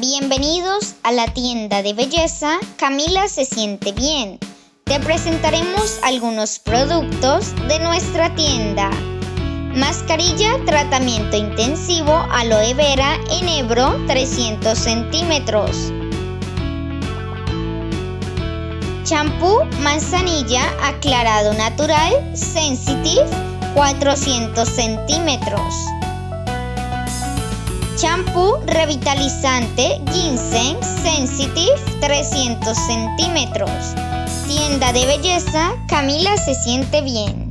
Bienvenidos a la tienda de belleza Camila se siente bien. Te presentaremos algunos productos de nuestra tienda. Mascarilla tratamiento intensivo aloe vera en Ebro 300 centímetros. Champú manzanilla aclarado natural Sensitive 400 centímetros. Champú revitalizante Ginseng Sensitive 300 centímetros. Tienda de belleza Camila se siente bien.